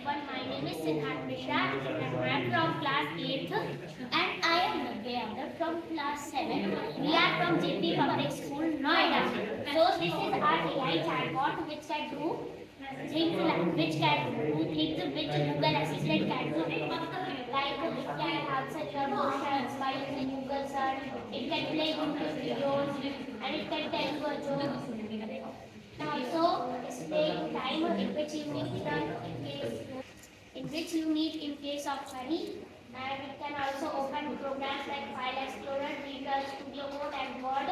everyone. My name is Siddharth Mishra and I am from class 8th and I am Navya from class 7. We are from Jaypee Public School, Noida. So this is our AI chatbot which can do things which Google Assistant can do. Like it can answer your questions by using Google search. It can play YouTube videos and it can tell you a joke. Also, display time in which you need in case of hurry, and it can also open programs like File Explorer, Reader, Studio Code, and Word.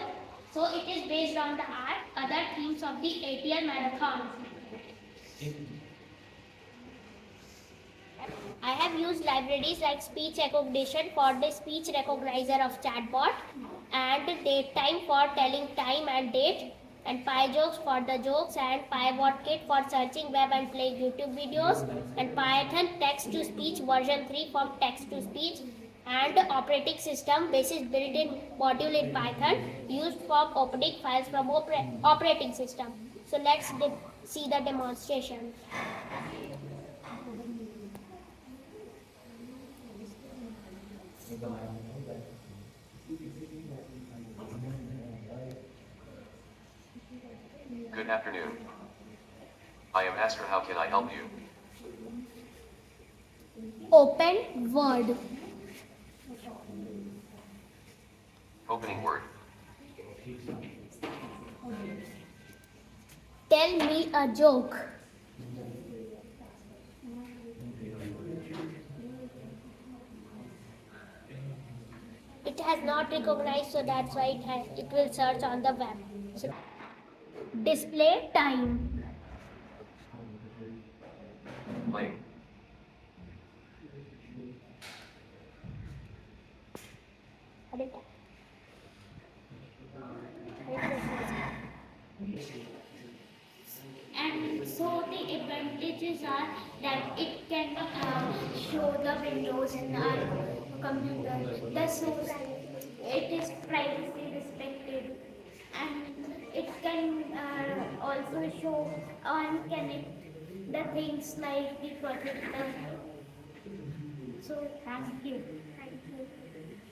So it is based on the other themes of the ATL marathon. I have used libraries like speech recognition for the speech recognizer of chatbot, and date time for telling time and date, and PyJokes for the jokes, and PyWhatKit for searching web and playing YouTube videos, and Python text to speech version 3 for text to speech, and operating system basis built-in module in Python used for opening files from operating system. So let's see the demonstration. Good afternoon. I am Astra. How can I help you? Open Word. Opening Word. Tell me a joke. It has not recognized, so that's why it will search on the web. So, display time. Playing. And so the advantages are that it can show the windows in our computer. The source, it is privacy respected, and it can also show and connect the things like the projector. So thank you.